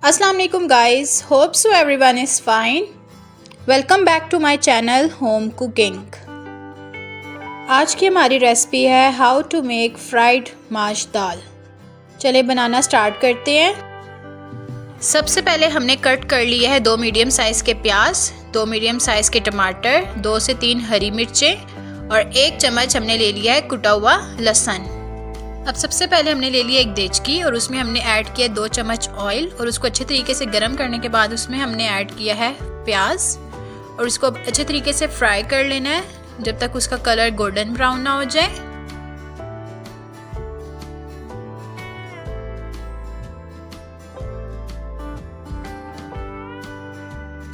अस्सलाम वालेकुम guys, hope so everyone is fine. Welcome back to my channel home cooking. आज की हमारी रेसिपी है how to make fried mash dal. चले बनाना स्टार्ट करते हैं। सबसे पहले हमने कट कर लिया है 2 मीडियम साइज़ के प्याज, 2 मीडियम साइज़ के टमाटर, 2 से 3 हरी मिर्चें और 1 चम्मच हमने ले लिया है कुटा हुआ लहसुन। अब सबसे पहले हमने ले लिया एक देचकी और उसमें हमने ऐड किया 2 चम्मच ऑयल और उसको अच्छे तरीके से गर्म करने के बाद उसमें हमने ऐड किया है प्याज और उसको अच्छे तरीके से फ्राई कर लेना है जब तक उसका कलर गोल्डन ब्राउन ना हो जाए।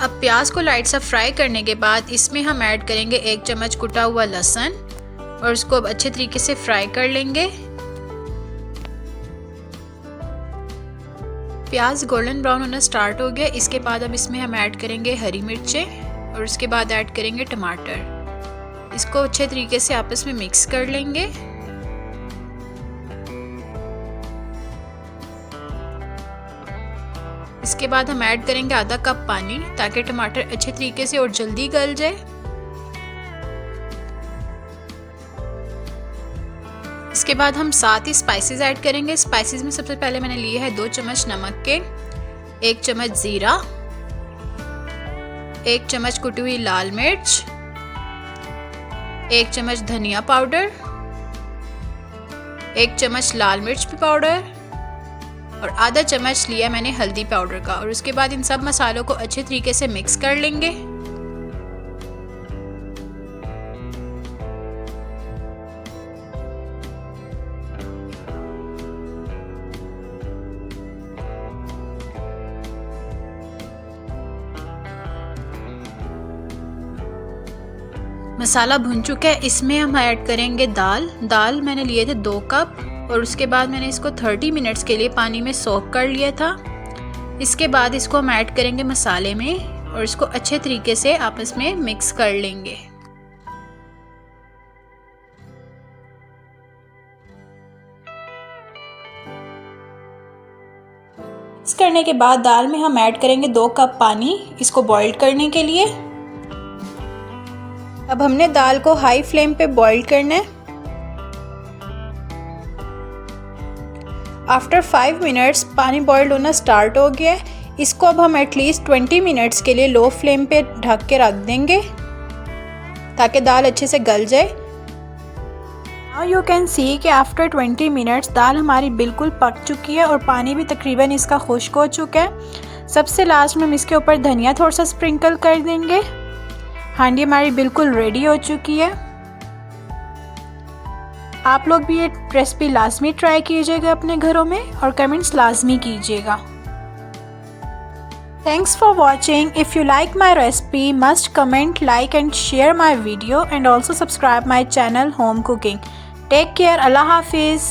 अब प्याज को लाइट सा फ्राई करने के बाद इसमें हम ऐड करेंगे 1 चम्मच कुटा हुआ लहसुन और उसको अब अच्छे तरीके से फ्राई कर लेंगे। प्याज गोल्डन ब्राउन होना स्टार्ट हो गया। इसके बाद अब इसमें हम ऐड करेंगे हरी मिर्चें और उसके बाद ऐड करेंगे टमाटर। इसको अच्छे तरीके से आपस में मिक्स कर लेंगे। इसके बाद हम ऐड करेंगे आधा कप पानी ताकि टमाटर अच्छे तरीके से और जल्दी गल जाए। इसके बाद हम साथ ही स्पाइसेस ऐड करेंगे। स्पाइसेस में सबसे पहले मैंने लिए है 2 चम्मच नमक के, 1 चम्मच ज़ीरा, 1 चम्मच कुटी हुई लाल मिर्च, 1 चम्मच धनिया पाउडर, 1 चम्मच लाल मिर्च पाउडर और आधा चम्मच लिया मैंने हल्दी पाउडर का। और उसके बाद इन सब मसालों को अच्छे तरीके से मिक्स कर लेंगे। मसाला भुन चुका है। इसमें हम ऐड करेंगे दाल मैंने लिए थे 2 कप और उसके बाद मैंने इसको 30 मिनट्स के लिए पानी में सोक कर लिया था। इसके बाद इसको हम ऐड करेंगे मसाले में और इसको अच्छे तरीके से आपस में मिक्स कर लेंगे। मिक्स करने के बाद दाल में हम ऐड करेंगे 2 कप पानी इसको बॉईल करने के लिए। अब हमने दाल को हाई फ्लेम पे बॉईल करना है। आफ्टर 5 मिनट्स पानी बॉइल्ड होना स्टार्ट हो गया है। इसको अब हम एटलीस्ट 20 मिनट्स के लिए लो फ्लेम पे ढक के रख देंगे ताकि दाल अच्छे से गल जाए। नाउ यू कैन सी कि आफ्टर 20 मिनट्स दाल हमारी बिल्कुल पक चुकी है और पानी भी तकरीबन इसका खुश्क हो चुका है। सबसे लास्ट में हम इसके ऊपर धनिया थोड़ा सा स्प्रिंकल कर देंगे। हांडी हमारी बिल्कुल रेडी हो चुकी है। आप लोग भी ये रेसिपी लाजमी ट्राई कीजिएगा अपने घरों में और कमेंट्स लाजमी कीजिएगा। Thanks for watching. If you like my recipe must comment, like and share my video and also subscribe my channel home cooking. Take care. अल्लाह हाफिज़।